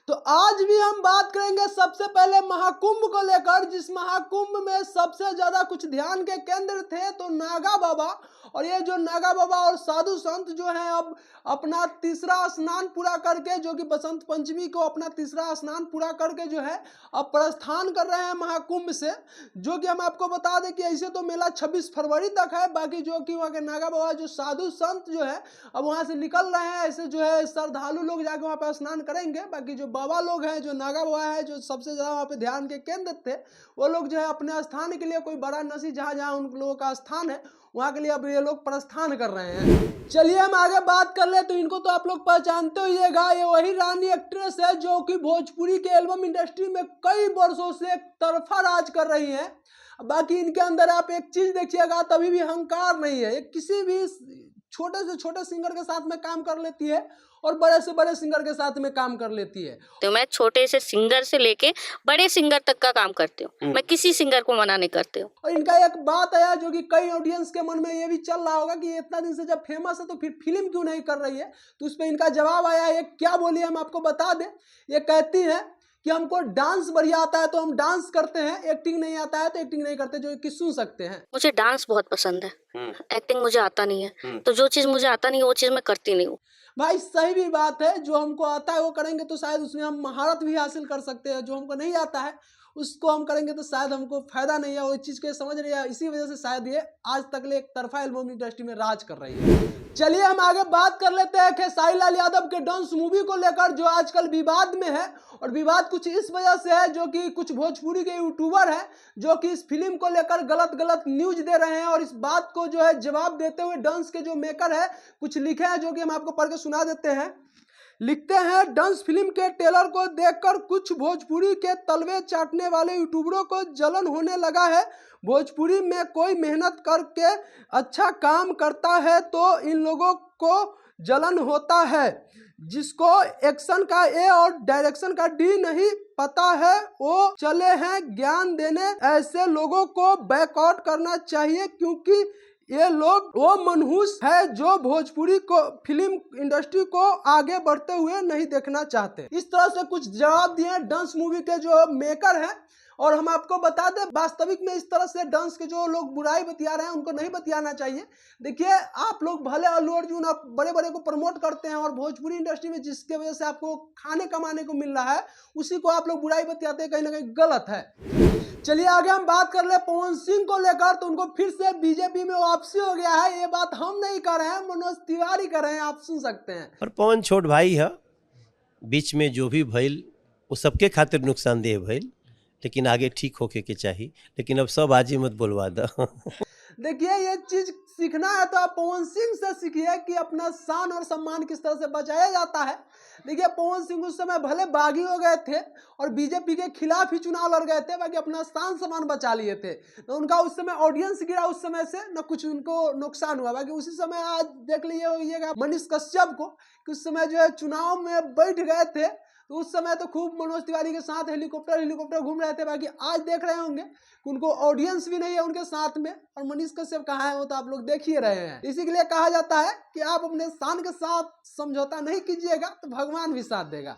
तो आज भी हम बात करेंगे सबसे पहले महाकुंभ को लेकर, जिस महाकुंभ में सबसे ज्यादा कुछ ध्यान के केंद्र थे तो नागा बाबा। और ये जो नागा बाबा और साधु संत जो हैं अब अपना तीसरा स्नान पूरा करके, जो कि बसंत पंचमी को अपना तीसरा स्नान पूरा करके जो है अब प्रस्थान कर रहे हैं महाकुंभ से। जो कि हम आपको बता दें कि ऐसे तो मेला 26 फरवरी तक है, बाकी जो कि वहाँ के नागा बाबा जो साधु संत जो है अब वहाँ से निकल रहे हैं। ऐसे जो है श्रद्धालु लोग जाके वहाँ पर स्नान करेंगे। बाकी जो बाबा लोग हैं, जो नागा बाबा है, जो सबसे ज़्यादा वहाँ पे ध्यान के केंद्र थे, वो लोग जो है अपने स्थान के लिए कोई वाराणसी जहाँ जहाँ उन लोगों का स्थान है वहाँ के लिए अब ये लोग प्रस्थान कर रहे हैं। चलिए हम आगे बात कर ले। तो इनको तो आप लोग पहचानते होइएगा, ये वही रानी एक्ट्रेस है जो कि भोजपुरी के एल्बम इंडस्ट्री में कई वर्षों से एक तरफा राज कर रही है। बाकी इनके अंदर आप एक चीज देखिएगा, तभी भी अहंकार नहीं है। ये किसी भी छोटे से छोटे सिंगर के साथ में काम कर लेती है और बड़े से बड़े सिंगर के साथ में काम कर लेती है। तो मैं छोटे से सिंगर से लेके बड़े सिंगर तक का काम करती हूँ। मैं किसी सिंगर को मना नहीं करती हूँ। और इनका एक बात आया जो कि कई ऑडियंस के मन में ये भी चल रहा होगा कि इतना दिन से जब फेमस है तो फिर फिल्म क्यों नहीं कर रही है। तो उस पर इनका जवाब आया है। क्या बोली हम आपको बता दें। ये कहती है कि हमको डांस बढ़िया आता है तो हम डांस करते हैं, एक्टिंग नहीं आता है तो एक्टिंग नहीं करते, जो कि सुन सकते हैं। मुझे डांस बहुत पसंद है, एक्टिंग मुझे आता नहीं है। तो जो चीज मुझे आता नहीं है वो चीज मैं करती नहीं हूँ। भाई सही भी बात है, जो हमको आता है वो करेंगे तो शायद उसमें हम महारत भी हासिल कर सकते हैं। जो हमको नहीं आता है उसको हम करेंगे तो शायद हमको फायदा नहीं है। वो चीज़ को समझ रही है, इसी वजह से शायद ये आज तक ले एक तरफा एल्बम इंडस्ट्री में राज कर रही है। चलिए हम आगे बात कर लेते हैं खेसारी लाल यादव के डांस मूवी को लेकर, जो आजकल विवाद में है। और विवाद कुछ इस वजह से है जो कि कुछ भोजपुरी के यूट्यूबर हैं जो कि इस फिल्म को लेकर गलत गलत न्यूज दे रहे हैं। और इस बात को जो है जवाब देते हुए डांस के जो मेकर है कुछ लिखे हैं, जो कि हम आपको पढ़ के सुना देते हैं। लिखते हैं, डांस फिल्म के ट्रेलर को देखकर कुछ भोजपुरी के तलवे चाटने वाले यूट्यूबरों को जलन होने लगा है। भोजपुरी में कोई मेहनत करके अच्छा काम करता है तो इन लोगों को जलन होता है। जिसको एक्शन का ए और डायरेक्शन का डी नहीं पता है वो चले हैं ज्ञान देने। ऐसे लोगों को बैकआउट करना चाहिए क्योंकि ये लोग वो मनहूस है जो भोजपुरी को फिल्म इंडस्ट्री को आगे बढ़ते हुए नहीं देखना चाहते। इस तरह से कुछ जवाब दिए डांस मूवी के जो मेकर हैं। और हम आपको बता दें, वास्तविक में इस तरह से डांस के जो लोग बुराई बतिया रहे हैं उनको नहीं बतियाना चाहिए। देखिए, आप लोग भले अल्लू अर्जुन आप बड़े बड़े को प्रमोट करते हैं और भोजपुरी इंडस्ट्री में जिसके वजह से आपको खाने कमाने को मिल रहा है उसी को आप लोग बुराई बतियाते हैं, कहीं ना कहीं गलत है। चलिए आगे हम बात कर ले पवन सिंह को लेकर। तो उनको फिर से बीजेपी में वापसी हो गया है। ये बात हम नहीं कर रहे हैं, मनोज तिवारी कर रहे हैं, आप सुन सकते हैं। और पवन छोट भाई है, बीच में जो भी भइल वो सबके खातिर नुकसानदेह भइल, लेकिन आगे ठीक होके के चाहिए। लेकिन अब सब आज ही मत बोलवा दो। देखिए, ये चीज सीखना है तो आप पवन सिंह से सीखिए कि अपना शान और सम्मान किस तरह से बचाया जाता है। देखिए, पवन सिंह उस समय भले बागी हो गए थे और बीजेपी के खिलाफ ही चुनाव लड़ गए थे, बाकी अपना शान सम्मान बचा लिए थे। तो उनका उस समय ऑडियंस गिरा, उस समय से न कुछ उनको नुकसान हुआ। बाकी उसी समय आज देख लीजिएगा मनीष कश्यप को कि उस समय जो है चुनाव में बैठ गए थे तो उस समय तो खूब मनोज तिवारी के साथ हेलीकॉप्टर घूम रहे थे। बाकी आज देख रहे होंगे कि उनको ऑडियंस भी नहीं है उनके साथ में, और मनीष कश्यप कहाँ है वो तो आप लोग देख ही रहे हैं। इसी के लिए कहा जाता है कि आप अपने शान के साथ समझौता नहीं कीजिएगा तो भगवान भी साथ देगा।